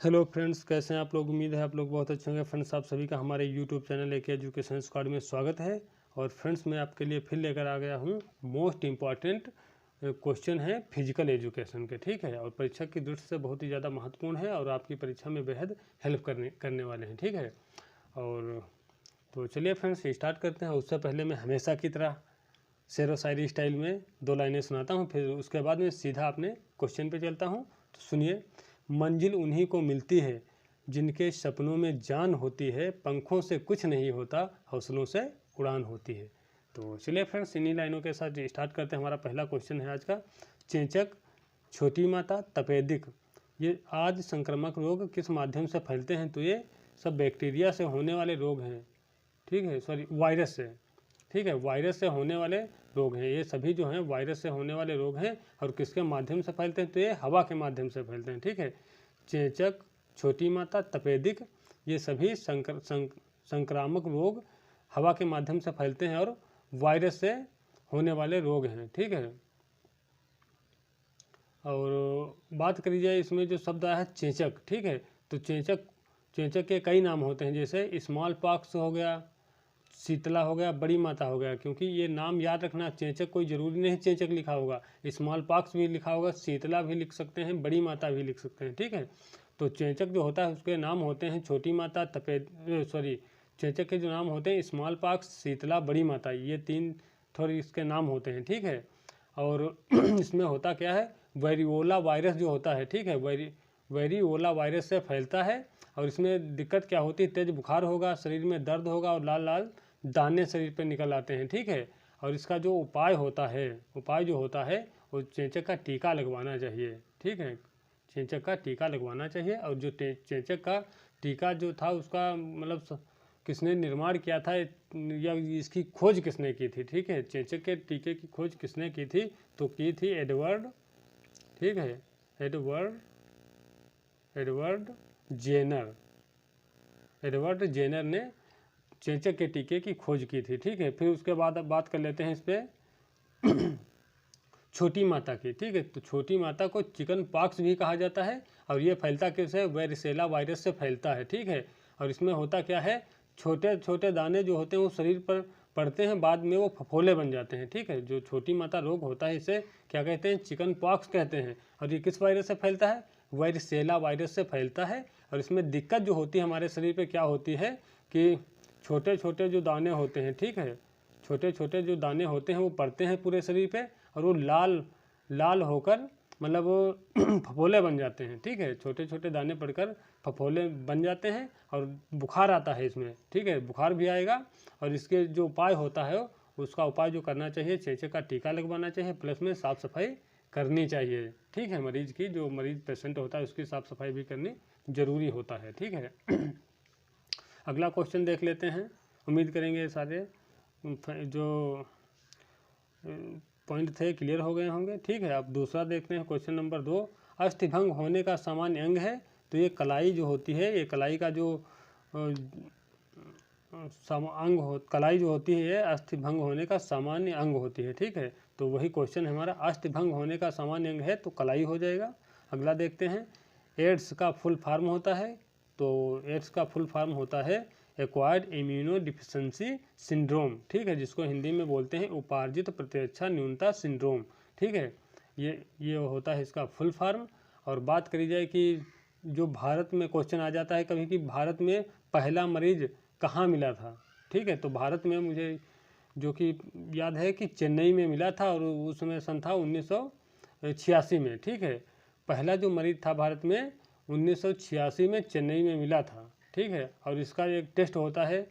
Hello friends, कैसे हैं आप लोग। उम्मीद है आप लोग बहुत अच्छे होंगे। फ्रेंड्स, आप सभी का हमारे YouTube channel AK education squad में स्वागत है। और फ्रेंड्स, मैं आपके लिए फिर लेकर आ गया हूं मोस्ट इम्पॉर्टेंट क्वेश्चन है फिजिकल एजुकेशन के। ठीक है, और परीक्षा की दृष्टि से बहुत ही ज़्यादा महत्वपूर्ण है और आपकी परीक्षा में बेहद हेल्प करने वाले हैं। ठीक है, और तो चलिए फ्रेंड्स स्टार्ट करते हैं। उससे पहले मैं हमेशा की तरह शेर व शायरी स्टाइल में 2 लाइनें सुनाता हूँ, फिर उसके बाद में सीधा अपने क्वेश्चन पे चलता हूँ। तो सुनिए। मंजिल उन्हीं को मिलती है जिनके सपनों में जान होती है, पंखों से कुछ नहीं होता, हौसलों से उड़ान होती है। तो चलिए फ्रेंड्स, इन्हीं लाइनों के साथ स्टार्ट करते हैं। हमारा पहला क्वेश्चन है आज का। चेचक, छोटी माता, तपेदिक, ये आज संक्रामक रोग किस माध्यम से फैलते हैं? तो ये सब बैक्टीरिया से होने वाले रोग हैं। ठीक है, सॉरी, वायरस से। ठीक है, वायरस से होने वाले रोग हैं। ये सभी जो हैं वायरस से होने वाले रोग हैं। और किसके माध्यम से फैलते हैं? तो ये हवा के माध्यम से फैलते हैं। ठीक है, चेचक, छोटी माता, तपेदिक, ये सभी संक्रामक रोग हवा के माध्यम से फैलते हैं और वायरस से होने वाले रोग हैं। ठीक है, और बात करी जाए इसमें जो शब्द आया है चेचक। ठीक है, तो चेचक के कई नाम होते हैं, जैसे स्मॉल पॉक्स हो गया, शीतला हो गया, बड़ी माता हो गया। क्योंकि ये नाम याद रखना, चेचक कोई ज़रूरी नहीं चेचक लिखा होगा, स्मॉल पॉक्स भी लिखा होगा, शीतला भी लिख सकते हैं, बड़ी माता भी लिख सकते हैं। ठीक है, तो चेचक जो होता है उसके नाम होते हैं छोटी माता, चेचक के जो नाम होते हैं स्मॉल पॉक्स, शीतला, बड़ी माता, ये 3 थोड़े इसके नाम होते हैं। ठीक है, और इसमें होता क्या है, वेरिओला वायरस जो होता है, ठीक है, वेरिओला वायरस से फैलता है। और इसमें दिक्कत क्या होती है, तेज बुखार होगा, शरीर में दर्द होगा और लाल लाल दाने शरीर पे निकल आते हैं। ठीक है, और इसका जो उपाय जो होता है वो चेचक का टीका लगवाना चाहिए। ठीक है, चेचक का टीका लगवाना चाहिए। और जो चेचक का टीका जो था उसका मतलब किसने निर्माण किया था या इसकी खोज किसने की थी? ठीक है, चेचक के टीके की खोज किसने की थी? तो की थी एडवर्ड, ठीक है, एडवर्ड जेनर ने चेचक के टीके की खोज की थी। ठीक है, फिर उसके बाद अब बात कर लेते हैं इस पर छोटी माता की। ठीक है, तो छोटी माता को चिकन पॉक्स भी कहा जाता है और ये फैलता किससे? वेरिसेला वायरस से फैलता है। ठीक है, और इसमें होता क्या है, छोटे छोटे दाने जो होते हैं वो शरीर पर पड़ते हैं, बाद में वो फफोले बन जाते हैं। ठीक है, जो छोटी माता रोग होता है इसे क्या कहते हैं? चिकन पॉक्स कहते हैं। और ये किस वायरस से फैलता है? वेरिसेला वायरस से फैलता है। और इसमें दिक्कत जो होती है हमारे शरीर पे क्या होती है कि छोटे छोटे जो दाने होते हैं, ठीक है, छोटे छोटे जो दाने होते हैं वो पड़ते हैं पूरे शरीर पे और वो लाल लाल होकर मतलब वो फफोले बन जाते हैं। ठीक है, छोटे छोटे दाने पड़कर फफोले बन जाते हैं और बुखार आता है इसमें। ठीक है, बुखार भी आएगा। और इसके जो उपाय होता है उसका उपाय जो करना चाहिए, चेचक का टीका लगवाना चाहिए, प्लस में साफ़ सफाई करनी चाहिए। ठीक है, मरीज की, जो मरीज पेशेंट होता है उसकी साफ़ सफाई भी करनी ज़रूरी होता है। ठीक है, अगला क्वेश्चन देख लेते हैं। उम्मीद करेंगे सारे जो पॉइंट थे क्लियर हो गए होंगे। ठीक है, अब दूसरा देखते हैं। क्वेश्चन नंबर 2, अस्थिभंग होने का सामान्य अंग है? तो ये कलाई जो होती है, ये कलाई का जो कलाई जो होती है ये अस्थिभंग होने का सामान्य अंग होती है। ठीक है, तो वही क्वेश्चन है हमारा, अस्थिभंग होने का सामान्य अंग है तो कलाई हो जाएगा। अगला देखते हैं, एड्स का फुल फॉर्म होता है? तो एड्स का फुल फॉर्म होता है एक्वायर्ड इम्यूनो डिफिशेंसी सिंड्रोम। ठीक है, जिसको हिंदी में बोलते हैं उपार्जित प्रतिरक्षा न्यूनता सिंड्रोम। ठीक है, ये होता है इसका फुल फॉर्म। और बात करी जाए कि जो भारत में क्वेश्चन आ जाता है कभी कि भारत में पहला मरीज कहाँ मिला था? ठीक है, तो भारत में मुझे जो कि याद है कि चेन्नई में मिला था और उसमें सन था 1986 में। ठीक है, पहला जो मरीज था भारत में 1986 में चेन्नई में मिला था। ठीक है, और इसका एक टेस्ट होता है।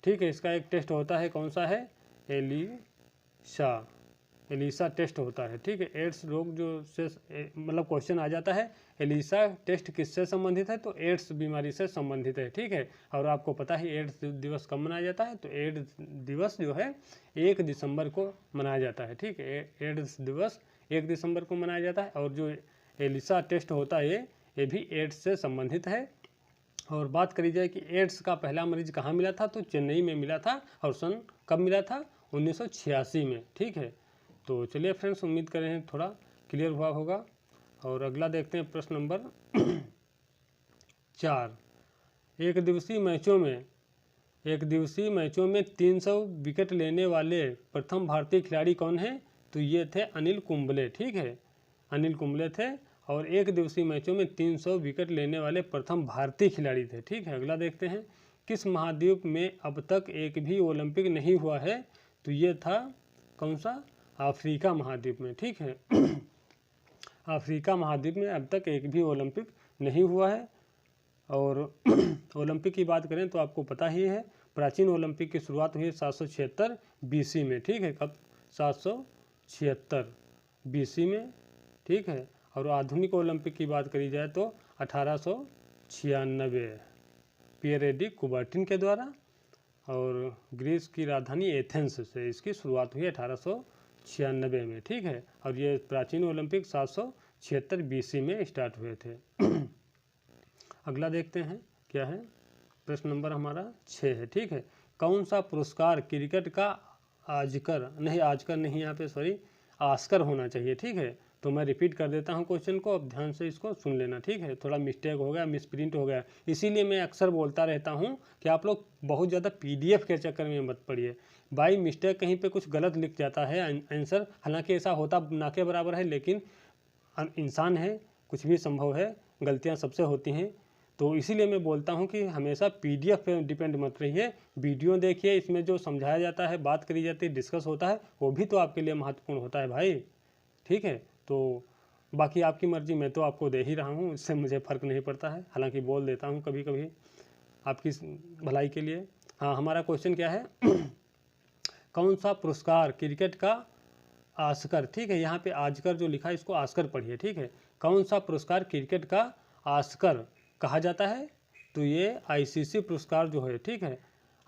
ठीक है, इसका एक टेस्ट होता है, कौन सा है? एलिसा टेस्ट होता है। ठीक है, एड्स रोग जो से मतलब क्वेश्चन आ जाता है एलिसा टेस्ट किससे संबंधित है? तो एड्स बीमारी से संबंधित है। ठीक है, और आपको पता है एड्स दिवस कब मनाया जाता है? तो एड्स दिवस जो है 1 दिसंबर को मनाया जाता है। ठीक है, एड्स दिवस 1 दिसंबर को मनाया जाता है। और जो एलिसा टेस्ट होता है ये भी एड्स से संबंधित है। और बात करी जाए कि एड्स का पहला मरीज कहाँ मिला था? तो चेन्नई में मिला था। और सन कब मिला था? 1986 में। ठीक है, तो चलिए फ्रेंड्स, उम्मीद करें थोड़ा क्लियर हुआ होगा। और अगला देखते हैं प्रश्न नंबर 4। एक दिवसीय मैचों में 300 विकेट लेने वाले प्रथम भारतीय खिलाड़ी कौन है? तो ये थे अनिल कुंबले। ठीक है, अनिल कुंबले थे और एक दिवसीय मैचों में 300 विकेट लेने वाले प्रथम भारतीय खिलाड़ी थे। ठीक है, अगला देखते हैं। किस महाद्वीप में अब तक एक भी ओलंपिक नहीं हुआ है? तो ये था कौन सा? अफ्रीका महाद्वीप में। ठीक है अफ्रीका महाद्वीप में अब तक एक भी ओलंपिक नहीं हुआ है। और ओलंपिक की बात करें तो आपको पता ही है, प्राचीन ओलंपिक की शुरुआत हुई 776 BC में। ठीक है, कब? 776 BC में। ठीक है, और आधुनिक ओलंपिक की बात करी जाए तो 1896 पियर डी कुबर्टिन के द्वारा, और ग्रीस की राजधानी एथेंस से इसकी शुरुआत हुई 1896 में। ठीक है, और ये प्राचीन ओलंपिक 776 BC में स्टार्ट हुए थे। अगला देखते हैं क्या है। प्रश्न नंबर हमारा 6 है। ठीक है, कौन सा पुरस्कार क्रिकेट का ऑस्कर होना चाहिए? ठीक है, तो मैं रिपीट कर देता हूं क्वेश्चन को, अब ध्यान से इसको सुन लेना। ठीक है, थोड़ा मिस्टेक हो गया, मिसप्रिंट हो गया, इसीलिए मैं अक्सर बोलता रहता हूं कि आप लोग बहुत ज़्यादा PDF के चक्कर में मत पड़िए। बाई मिस्टेक कहीं पे कुछ गलत लिख जाता है आंसर, हालांकि ऐसा होता ना के बराबर है, लेकिन इंसान है, कुछ भी संभव है, गलतियाँ सबसे होती हैं। तो इसीलिए मैं बोलता हूं कि हमेशा PDF पे डिपेंड मत रहिए, वीडियो देखिए, इसमें जो समझाया जाता है, बात करी जाती है, डिस्कस होता है, वो भी तो आपके लिए महत्वपूर्ण होता है भाई। ठीक है, तो बाकी आपकी मर्जी, मैं तो आपको दे ही रहा हूँ, इससे मुझे फ़र्क नहीं पड़ता है, हालांकि बोल देता हूँ कभी कभी आपकी भलाई के लिए। हाँ, हमारा क्वेश्चन क्या है? कौन सा पुरस्कार क्रिकेट का ऑस्कर, ठीक है, यहाँ पे आजकर जो लिखा है इसको ऑस्कर पढ़िए। ठीक है, कौन सा पुरस्कार क्रिकेट का ऑस्कर कहा जाता है? तो ये ICC पुरस्कार जो है, ठीक है,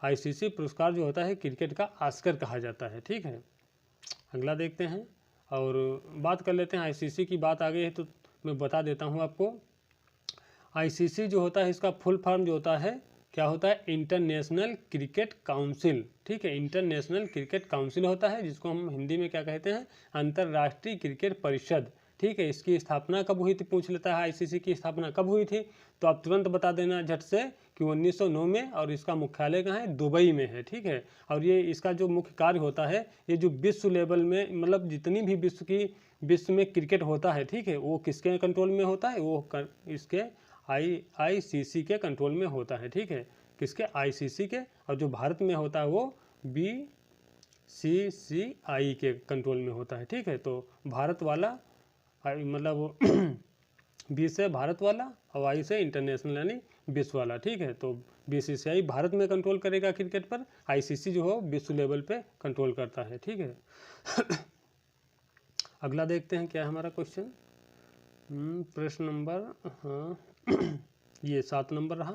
ICC पुरस्कार जो होता है क्रिकेट का ऑस्कर कहा जाता है। ठीक है, अगला देखते हैं और बात कर लेते हैं। ICC की बात आ गई है तो मैं बता देता हूँ आपको। ICC जो होता है इसका फुल फॉर्म जो होता है क्या होता है? International cricket council. ठीक है, इंटरनेशनल क्रिकेट काउंसिल होता है, जिसको हम हिंदी में क्या कहते हैं? अंतर्राष्ट्रीय क्रिकेट परिषद। ठीक है, इसकी स्थापना कब हुई थी पूछ लेता है, ICC की स्थापना कब हुई थी? तो आप तुरंत बता देना झट से कि 1909 में, और इसका मुख्यालय कहाँ है? दुबई में है। ठीक है, और ये इसका जो मुख्य कार्य होता है, ये जो विश्व लेवल में, मतलब जितनी भी विश्व में क्रिकेट होता है, ठीक है, वो किसके कंट्रोल में होता है? वो इसके ICC के कंट्रोल में होता है। ठीक है, किसके? ICC के। और जो भारत में होता है वो BCCI के कंट्रोल में होता है। ठीक है, तो भारत वाला मतलब B से भारत वाला और I से इंटरनेशनल यानी विश्व वाला। ठीक है, तो BCCI भारत में कंट्रोल करेगा क्रिकेट पर, ICC जो हो विश्व लेवल पे कंट्रोल करता है। ठीक है अगला देखते हैं क्या है हमारा क्वेश्चन। प्रश्न नंबर, हाँ ये 7 नंबर रहा।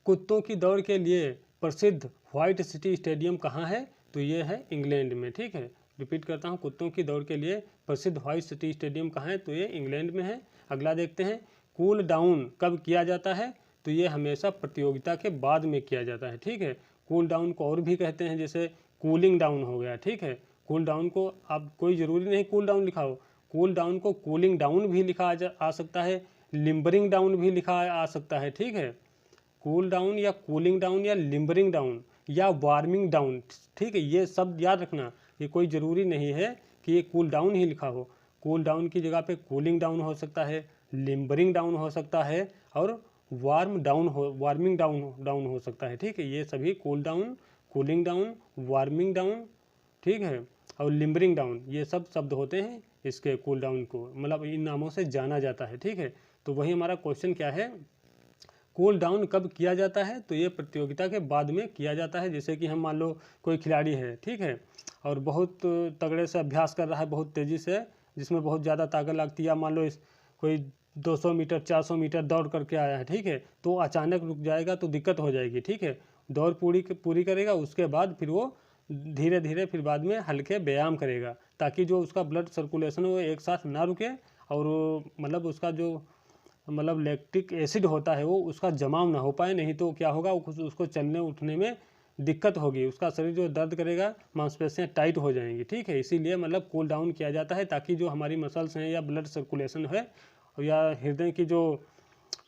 कुत्तों की दौड़ के लिए प्रसिद्ध व्हाइट सिटी स्टेडियम कहाँ है? तो ये है इंग्लैंड में। ठीक है, रिपीट करता हूँ, कुत्तों की दौड़ के लिए प्रसिद्ध व्हाइट सिटी स्टेडियम कहाँ है? तो ये इंग्लैंड में है। अगला देखते हैं, कूल डाउन कब किया जाता है? तो ये हमेशा प्रतियोगिता के बाद में किया जाता है। ठीक है, कूल डाउन को और भी कहते हैं, जैसे कूलिंग डाउन हो गया। ठीक है, कूल डाउन को अब कोई ज़रूरी नहीं कूल डाउन लिखा हो, कूल डाउन को कूलिंग डाउन भी लिखा आ सकता है, लिम्बरिंग डाउन भी लिखा आ सकता है। ठीक है, कूल डाउन या कूलिंग डाउन या लिम्बरिंग डाउन या वार्मिंग डाउन। ठीक है, ये सब याद रखना, ये कोई ज़रूरी नहीं है कि ये कूल डाउन ही लिखा हो, कूल डाउन की जगह पे कूलिंग डाउन हो सकता है, लिम्बरिंग डाउन हो सकता है, और वार्मिंग डाउन हो सकता है। ठीक है, ये सभी cool down, cooling down, warming down, ठीक है, और लिम्बरिंग डाउन, ये सब शब्द होते हैं इसके कूल डाउन को, मतलब इन नामों से जाना जाता है। ठीक है, तो वही हमारा क्वेश्चन क्या है, कूल डाउन कब किया जाता है? तो ये प्रतियोगिता के बाद में किया जाता है। जैसे कि हम मान लो कोई खिलाड़ी है, ठीक है, और बहुत तगड़े से अभ्यास कर रहा है, बहुत तेज़ी से, जिसमें बहुत ज़्यादा ताकत लगती है, मान लो कोई 200 मीटर 400 मीटर दौड़ करके आया है, ठीक है, तो अचानक रुक जाएगा तो दिक्कत हो जाएगी। ठीक है, दौड़ पूरी करेगा, उसके बाद फिर वो धीरे धीरे फिर बाद में हल्के व्यायाम करेगा, ताकि जो उसका ब्लड सर्कुलेशन वो एक साथ ना रुके, और मतलब उसका जो मतलब लैक्टिक एसिड होता है वो उसका जमाव ना हो पाए, नहीं तो क्या होगा, उसको चलने उठने में दिक्कत होगी, उसका शरीर जो दर्द करेगा, मांसपेशियाँ टाइट हो जाएंगी। ठीक है, इसीलिए मतलब कूल डाउन किया जाता है, ताकि जो हमारी मसल्स हैं या ब्लड सर्कुलेशन है या हृदय की जो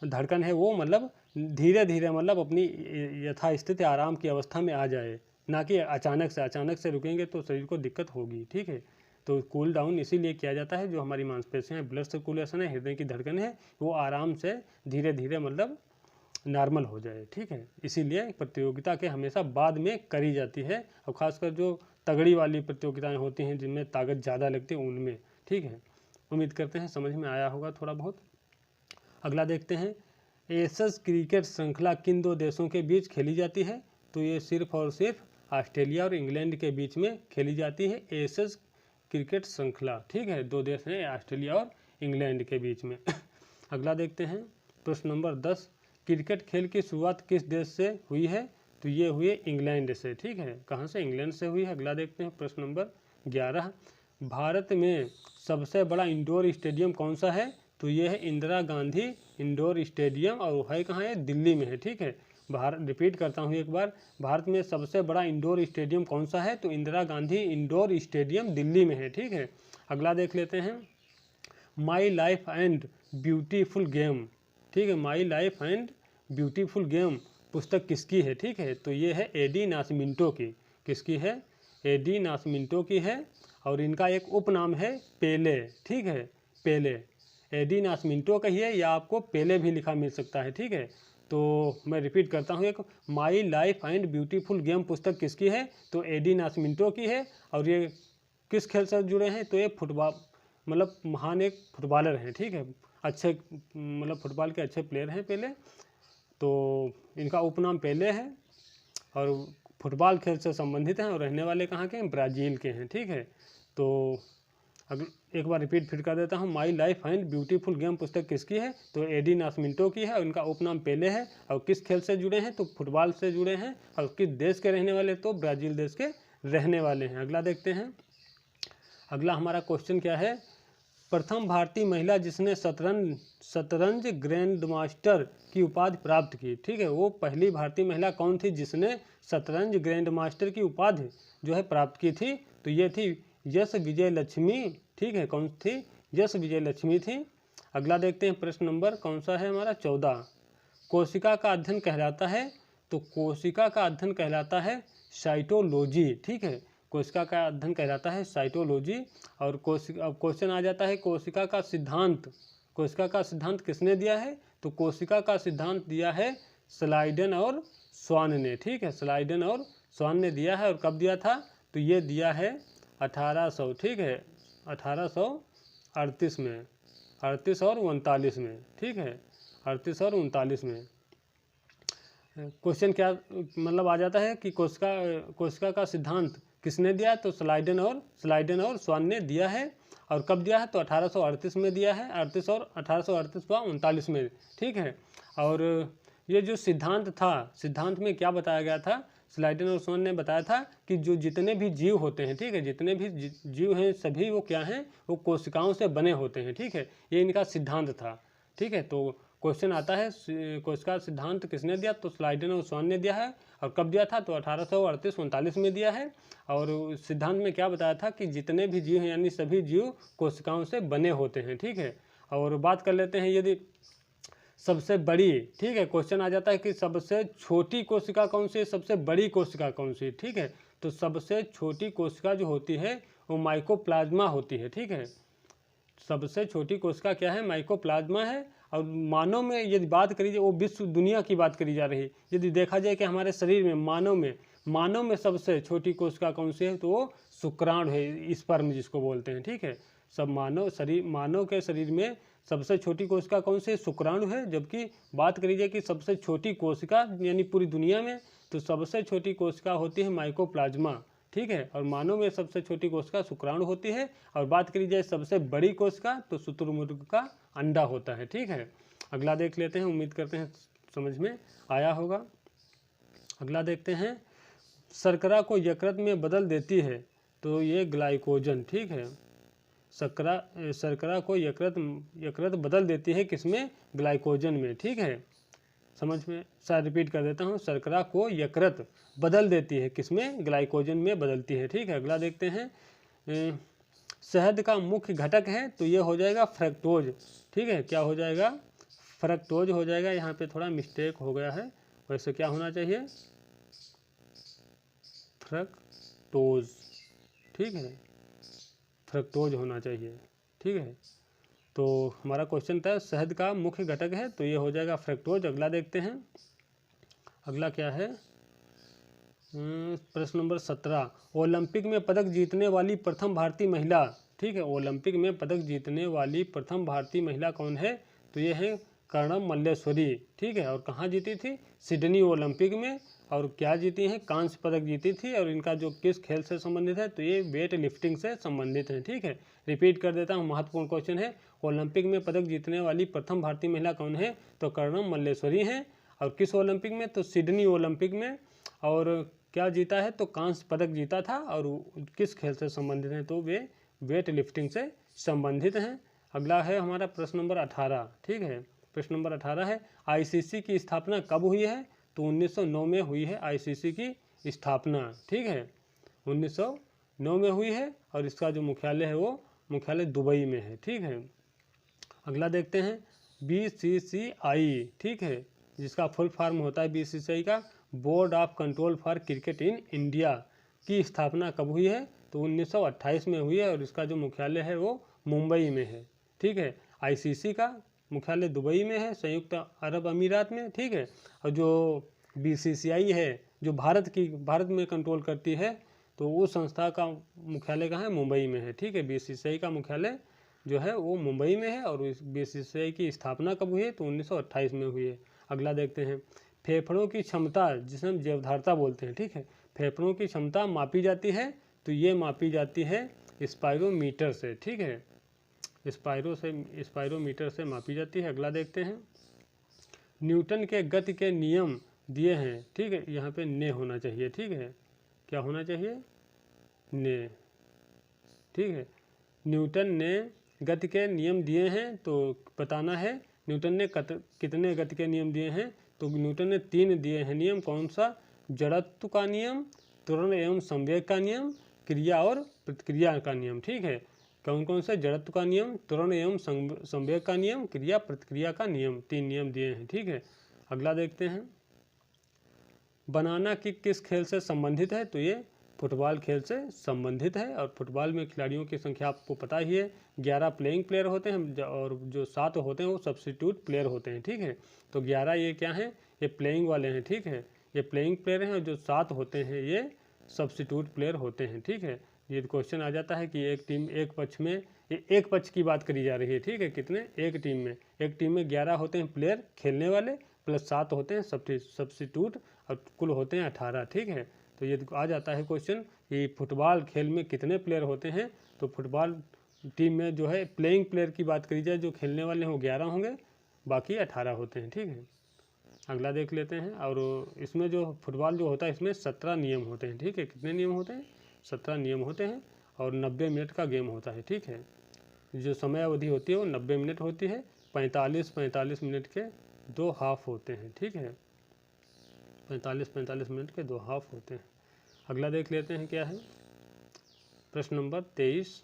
धड़कन है वो मतलब धीरे धीरे मतलब अपनी यथास्थिति आराम की अवस्था में आ जाए, ना कि अचानक से रुकेंगे तो शरीर को दिक्कत होगी। ठीक है, तो कूल डाउन इसीलिए किया जाता है, जो हमारी मांसपेशियां हैं, ब्लड सर्कुलेशन है, हृदय की धड़कन है, वो आराम से धीरे धीरे मतलब नॉर्मल हो जाए। ठीक है, इसीलिए प्रतियोगिता के हमेशा बाद में करी जाती है, और ख़ासकर जो तगड़ी वाली प्रतियोगिताएं होती हैं जिनमें ताकत ज़्यादा लगती है उनमें। ठीक है, उम्मीद करते हैं समझ में आया होगा थोड़ा बहुत। अगला देखते हैं, एशेज क्रिकेट श्रृंखला किन दो देशों के बीच खेली जाती है? तो ये सिर्फ और सिर्फ ऑस्ट्रेलिया और इंग्लैंड के बीच में खेली जाती है एशेज क्रिकेट श्रृंखला। ठीक है, दो देश हैं ऑस्ट्रेलिया और इंग्लैंड के बीच में। अगला देखते हैं प्रश्न नंबर 10, क्रिकेट खेल की शुरुआत किस देश से हुई है? तो ये हुई इंग्लैंड से। ठीक है, कहाँ से? इंग्लैंड से हुई है। अगला देखते हैं प्रश्न नंबर 11, भारत में सबसे बड़ा इंडोर स्टेडियम कौन सा है? तो ये है इंदिरा गांधी इंडोर स्टेडियम, और है कहाँ है? दिल्ली में है। ठीक है, रिपीट करता हूँ एक बार, भारत में सबसे बड़ा इंडोर स्टेडियम कौन सा है? तो इंदिरा गांधी इंडोर स्टेडियम दिल्ली में है। ठीक है, अगला देख लेते हैं, my life and beautiful game. ठीक है, my life and beautiful game पुस्तक किसकी है? ठीक है, तो ये है एडी नासमिंटो की। किसकी है? एडी नासमिंटो की है, और इनका एक उपनाम है पेले। ठीक है, पेले, एडी नासमिंटो का ही है, या आपको पेले भी लिखा मिल सकता है। ठीक है, तो मैं रिपीट करता हूँ, एक my life and beautiful game पुस्तक किसकी है? तो एडी नासमिंटो की है, और ये किस खेल से जुड़े हैं? तो ये फुटबॉल, मतलब महान एक फुटबॉलर हैं। ठीक है, अच्छे मतलब फुटबॉल के अच्छे प्लेयर हैं पेले, तो इनका उपनाम पेले है, और फुटबॉल खेल से संबंधित हैं, और रहने वाले कहाँ के हैं? ब्राज़ील के हैं। ठीक है, तो एक बार रिपीट फिर कर देता हूँ, my life and beautiful game पुस्तक किसकी है? तो एडी नासमिंटो की है, और इनका उपनाम पेले है, और किस खेल से जुड़े हैं? तो फुटबॉल से जुड़े हैं, और किस देश के रहने वाले? तो ब्राज़ील देश के रहने वाले हैं। अगला देखते हैं, अगला हमारा क्वेश्चन क्या है, प्रथम भारतीय महिला जिसने शतरंज ग्रैंड मास्टर की उपाधि प्राप्त की। ठीक है, वो पहली भारतीय महिला कौन थी जिसने शतरंज ग्रैंड मास्टर की उपाधि जो है प्राप्त की थी? तो ये थी यश विजय लक्ष्मी। ठीक है, कौन थी? यश विजय लक्ष्मी थी। अगला देखते हैं प्रश्न नंबर कौन सा है हमारा? 14, कोशिका का अध्ययन कहलाता है? तो कोशिका का अध्ययन कहलाता है साइटोलॉजी। ठीक है, कोशिका का अध्ययन कहलाता है साइटोलॉजी। और क्वेश्चन आ जाता है, कोशिका का सिद्धांत, कोशिका का सिद्धांत किसने दिया है? तो कोशिका का सिद्धांत दिया है स्लाइडन और स्वान ने। ठीक है, स्लाइडन और स्वान ने दिया है, और कब दिया था? तो ये दिया है 1800। ठीक है, 1838 में, 38 और 39 में। ठीक है, 38 और 39 में। क्वेश्चन क्या मतलब आ जाता है कि कोशिका का सिद्धांत किसने दिया? तो स्लाइडन और स्वान ने दिया है, और कब दिया है? तो 1838 में दिया है, 38 और 1838 व 39 में। ठीक है, और ये जो सिद्धांत था, सिद्धांत में क्या बताया गया था? स्लाइडन और स्वान ने बताया था कि जो जितने भी जीव होते हैं, ठीक है, जितने भी जीव हैं सभी वो क्या हैं? वो कोशिकाओं से बने होते हैं। ठीक है, ये इनका सिद्धांत था। ठीक है, तो क्वेश्चन आता है कोशिका सिद्धांत किसने दिया? तो स्लाइडन और स्वान ने दिया है, और कब दिया था? तो 1838-39 में दिया है। और सिद्धांत में क्या बताया था कि जितने भी जीव हैं यानी सभी जीव कोशिकाओं से बने होते हैं। ठीक है, और बात कर लेते हैं यदि सबसे बड़ी, ठीक है, क्वेश्चन आ जाता है कि सबसे छोटी कोशिका कौन सी है, सबसे बड़ी कोशिका कौन सी है? ठीक है, तो सबसे छोटी कोशिका जो होती है वो माइकोप्लाज्मा होती है। ठीक है, सबसे छोटी कोशिका क्या है? माइकोप्लाज्मा है। और मानव में यदि बात करी जाए, वो विश्व दुनिया की बात करी जा रही है, यदि देखा जाए कि हमारे शरीर में मानव में सबसे छोटी कोशिका कौन सी है? तो वो शुक्राणु है, स्पर्म जिसको बोलते हैं। ठीक है, सब मानव के शरीर में सबसे छोटी कोशिका कौन सी है? शुक्राणु है। जबकि बात करी जाए कि सबसे छोटी कोशिका यानी पूरी दुनिया में, तो सबसे छोटी कोशिका होती है माइकोप्लाज्मा। ठीक है, और मानव में सबसे छोटी कोशिका शुक्राणु होती है। और बात करी जाए सबसे बड़ी कोशिका, तो शुतुरमुर्ग का अंडा होता है। ठीक है, अगला देख लेते हैं, उम्मीद करते हैं समझ में आया होगा। अगला देखते हैं, शर्करा को यकृत में बदल देती है? तो ये ग्लाइकोजन। ठीक है, शर्करा को यकृत बदल देती है किसमें? ग्लाइकोजन में। ठीक है, समझ में शायद रिपीट कर देता हूँ, शर्करा को यकृत बदल देती है किसमें? ग्लाइकोजन में बदलती है। ठीक है, अगला देखते हैं, शहद का मुख्य घटक है? तो ये हो जाएगा फ्रक्टोज। ठीक है, क्या हो जाएगा? फ्रक्टोज हो जाएगा, यहाँ पे थोड़ा मिस्टेक हो गया है, वैसे क्या होना चाहिए फ्रक्टोज, ठीक है, फ्रक्टोज होना चाहिए, ठीक है। तो हमारा क्वेश्चन था शहद का मुख्य घटक है, तो ये हो जाएगा फ्रक्टोज। अगला देखते हैं, अगला क्या है, प्रश्न नंबर 17, ओलंपिक में पदक जीतने वाली प्रथम भारतीय महिला, ठीक है, ओलंपिक में पदक जीतने वाली प्रथम भारतीय महिला कौन है, तो ये है कर्णम मल्लेश्वरी, ठीक है। और कहाँ जीती थी, सिडनी ओलंपिक में, और क्या जीती हैं, कांस्य पदक जीती थी। और इनका जो किस खेल से संबंधित है, तो ये वेट लिफ्टिंग से संबंधित है, ठीक है। रिपीट कर देता हूँ, महत्वपूर्ण क्वेश्चन है, ओलंपिक में पदक जीतने वाली प्रथम भारतीय महिला कौन है, तो कर्णम मल्लेश्वरी हैं। और किस ओलंपिक में, तो सिडनी ओलंपिक में। और क्या जीता है, तो कांस्य पदक जीता था। और किस खेल से संबंधित हैं, तो वे वेट लिफ्टिंग से संबंधित हैं। अगला है हमारा प्रश्न नंबर 18, ठीक है। प्रश्न नंबर 18 है, आईसीसी की स्थापना कब हुई है, तो 1909 में हुई है आईसीसी की स्थापना, ठीक है, 1909 में हुई है। और इसका जो मुख्यालय है वो मुख्यालय दुबई में है, ठीक है। अगला देखते हैं बीसीसीआई, ठीक है, जिसका फुल फॉर्म होता है बीसीसीआई का board of control for cricket in India, की स्थापना कब हुई है, तो 1928 में हुई है। और इसका जो मुख्यालय है वो मुंबई में है, ठीक है। आईसीसी का मुख्यालय दुबई में है, संयुक्त अरब अमीरात में, ठीक है। और जो बीसीसीआई है, जो भारत में कंट्रोल करती है, तो उस संस्था का मुख्यालय कहाँ है, मुंबई में है, ठीक है। बीसीसीआई का मुख्यालय जो है वो मुंबई में है। और इस बीसीसीआई की स्थापना कब हुई है, तो 1928 में हुई है। अगला देखते हैं, फेफड़ों की क्षमता, जिसे हम जीवधारता बोलते हैं, ठीक है, फेफड़ों की क्षमता मापी जाती है, तो ये मापी जाती है स्पायरोमीटर से, ठीक है, स्पायरोमीटर से मापी जाती है। अगला देखते हैं, न्यूटन के गति के नियम दिए हैं, ठीक है, यहाँ पे ने होना चाहिए, ठीक है, क्या होना चाहिए, ने, ठीक है। न्यूटन ने गति के नियम दिए हैं, तो बताना है न्यूटन ने कितने गति के नियम दिए हैं, तो न्यूटन ने 3 दिए हैं नियम। कौन सा, जड़त्व का नियम, त्वरण एवं संवेग का नियम, क्रिया और प्रतिक्रिया का नियम, ठीक है। कौन कौन से, जड़त्व का नियम, त्वरण एवं संवेग का नियम, क्रिया प्रतिक्रिया का नियम, 3 नियम दिए हैं, ठीक है। अगला देखते हैं, बनाना किस खेल से संबंधित है, तो ये फुटबॉल खेल से संबंधित है। और फुटबॉल में खिलाड़ियों की संख्या आपको पता ही है, 11 प्लेइंग प्लेयर होते हैं और जो 7 होते हैं वो सब्स्टिट्यूट प्लेयर होते हैं, ठीक है। तो 11 ये क्या हैं, ये प्लेइंग वाले हैं, ठीक है, ये प्लेइंग प्लेयर हैं। और जो 7 होते हैं ये सब्स्टिट्यूट प्लेयर होते हैं, ठीक है। ये क्वेश्चन आ जाता है कि एक टीम एक पक्ष में, एक पक्ष की बात करी जा रही है, ठीक है, कितने, एक टीम में 11 होते हैं प्लेयर खेलने वाले, प्लस 7 होते हैं सब्स्टिट्यूट, और कुल होते हैं 18, ठीक है। तो ये आ जाता है क्वेश्चन कि फुटबॉल खेल में कितने प्लेयर होते हैं, तो फुटबॉल टीम में जो है प्लेइंग प्लेयर की बात करी जाए, जो खेलने वाले हैं वो 11 होंगे, बाकी 18 होते हैं, ठीक है। अगला देख लेते हैं, और इसमें जो फुटबॉल जो होता है इसमें 17 नियम होते हैं, ठीक है, कितने नियम होते हैं, 17 नियम होते हैं। और 90 मिनट का गेम होता है, ठीक है। जो समय अवधि होती है वो 90 मिनट होती है, 45 मिनट के 2 हाफ होते हैं, ठीक है, 45 मिनट के 2 हाफ होते हैं। अगला देख लेते हैं क्या है, प्रश्न नंबर 23,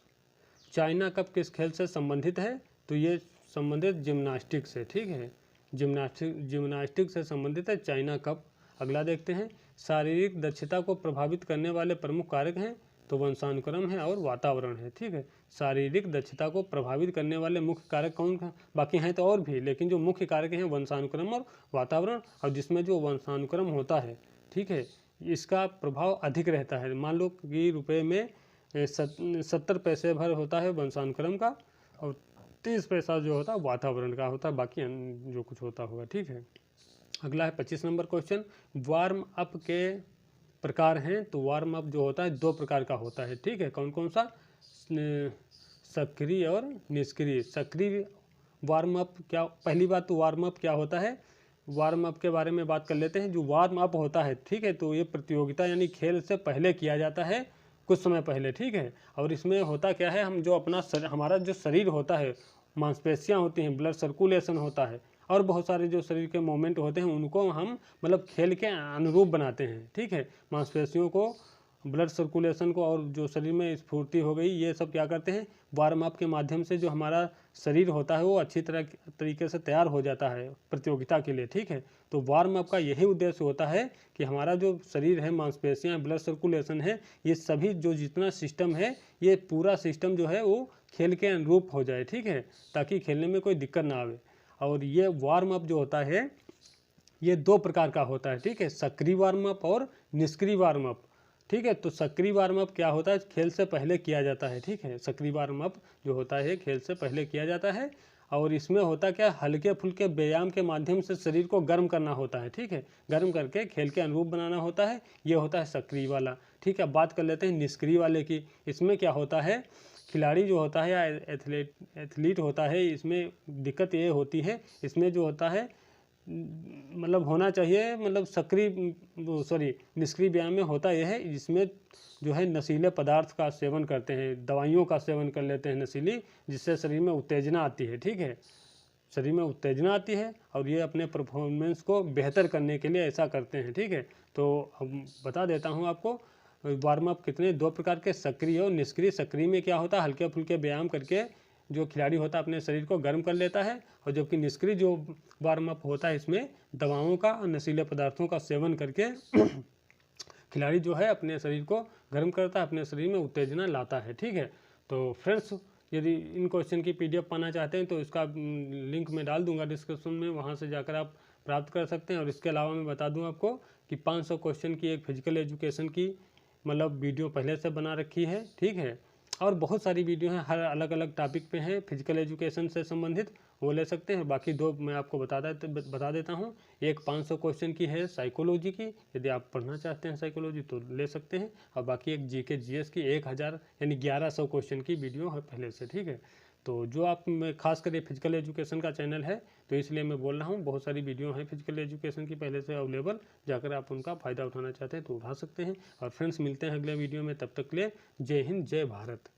चाइना कप किस खेल से संबंधित है, तो ये संबंधित जिम्नास्टिक से, ठीक है, जिम्नास्टिक से संबंधित है चाइना कप। अगला देखते हैं, शारीरिक दक्षता को प्रभावित करने वाले प्रमुख कारक हैं, तो वंशानुक्रम है और वातावरण है, ठीक है। शारीरिक दक्षता को प्रभावित करने वाले मुख्य कारक कौन हैं, बाकी हैं तो और भी, लेकिन जो मुख्य कारक हैं वंशानुक्रम और वातावरण। और जिसमें जो वंशानुक्रम होता है, ठीक है, इसका प्रभाव अधिक रहता है। मान लो कि रुपये में 70 पैसे भर होता है वंशानुक्रम का, और 30 पैसा जो होता है वातावरण का होता है, बाकी जो कुछ होता होगा, ठीक है। अगला है 25 नंबर क्वेश्चन, वार्म अप के प्रकार हैं, तो वार्म अप जो होता है 2 प्रकार का होता है, ठीक है, कौन कौन सा, सक्रिय और निष्क्रिय। सक्रिय वार्म अप क्या, पहली बात तो वार्म अप क्या होता है, वार्म अप के बारे में बात कर लेते हैं। जो वार्म अप होता है, ठीक है, तो ये प्रतियोगिता यानी खेल से पहले किया जाता है, कुछ समय पहले, ठीक है। और इसमें होता क्या है, हम जो हमारा जो शरीर होता है, मांसपेशियां होती हैं, ब्लड सर्कुलेशन होता है, और बहुत सारे जो शरीर के मूवमेंट होते हैं उनको हम मतलब खेल के अनुरूप बनाते हैं, ठीक है। मांसपेशियों को ब्लड सर्कुलेशन को और जो शरीर में स्फूर्ति हो गई, ये सब क्या करते हैं, वार्म अप के माध्यम से जो हमारा शरीर होता है वो अच्छी तरीके से तैयार हो जाता है प्रतियोगिता के लिए। ठीक है, तो वार्म अप का यही उद्देश्य होता है कि हमारा जो शरीर है, मांसपेशियाँ, ब्लड सर्कुलेशन है, ये सभी जो जितना सिस्टम है, ये पूरा सिस्टम जो है वो खेल के अनुरूप हो जाए। ठीक है, ताकि खेलने में कोई दिक्कत ना आवे। और ये वार्म अप जो होता है ये 2 प्रकार का होता है। ठीक है, सक्रिय वार्म अप और निष्क्रिय वार्म अप। ठीक है, तो सक्रिय वार्म अप क्या होता है, खेल से पहले किया जाता है। ठीक है, सक्रिय वार्म अप जो होता है खेल से पहले किया जाता है, और इसमें होता क्या, हल्के फुल्के व्यायाम के माध्यम से शरीर को गर्म करना होता है। ठीक है, गर्म करके खेल के अनुरूप बनाना होता है, ये होता है सक्रिय वाला। ठीक है, बात कर लेते हैं निष्क्रिय वाले की। इसमें क्या होता है, खिलाड़ी जो होता है या एथलीट होता है, इसमें दिक्कत ये होती है, इसमें जो होता है मतलब होना चाहिए, मतलब निष्क्रिय व्यायाम में होता यह है, इसमें जो है नशीले पदार्थ का सेवन करते हैं, दवाइयों का सेवन कर लेते हैं नशीली, जिससे शरीर में उत्तेजना आती है। ठीक है, शरीर में उत्तेजना आती है और ये अपने परफॉर्मेंस को बेहतर करने के लिए ऐसा करते हैं। ठीक है, तो हम बता देता हूँ आपको वार्म अप कितने 2 प्रकार के, सक्रिय और निष्क्रिय। सक्रिय में क्या होता है, हल्के फुल्के व्यायाम करके जो खिलाड़ी होता है अपने शरीर को गर्म कर लेता है, और जबकि निष्क्रिय जो वार्म अप होता है इसमें दवाओं का और नशीले पदार्थों का सेवन करके खिलाड़ी जो है अपने शरीर को गर्म करता है, अपने शरीर में उत्तेजना लाता है। ठीक है, तो फ्रेंड्स यदि इन क्वेश्चन की PDF पाना चाहते हैं तो इसका लिंक मैं डाल दूंगा डिस्क्रिप्शन में, वहाँ से जाकर आप प्राप्त कर सकते हैं। और इसके अलावा मैं बता दूं आपको कि 500 क्वेश्चन की एक फिजिकल एजुकेशन की मतलब वीडियो पहले से बना रखी है। ठीक है, और बहुत सारी वीडियो हैं, हर अलग अलग टॉपिक पे हैं फिजिकल एजुकेशन से संबंधित, वो ले सकते हैं। बाकी 2 मैं आपको बता देता हूँ। एक 500 क्वेश्चन की है साइकोलॉजी की, यदि आप पढ़ना चाहते हैं साइकोलॉजी तो ले सकते हैं, और बाकी एक GK GS की 1000 यानी 1100 क्वेश्चन की वीडियो है पहले से। ठीक है, तो जो आप में खास कर फिजिकल एजुकेशन का चैनल है तो इसलिए मैं बोल रहा हूँ, बहुत सारी वीडियो हैं फिजिकल एजुकेशन की पहले से अवेलेबल, जाकर आप उनका फ़ायदा उठाना चाहते हैं तो उठा सकते हैं। और फ्रेंड्स मिलते हैं अगले वीडियो में, तब तक के लिए जय हिंद जय भारत।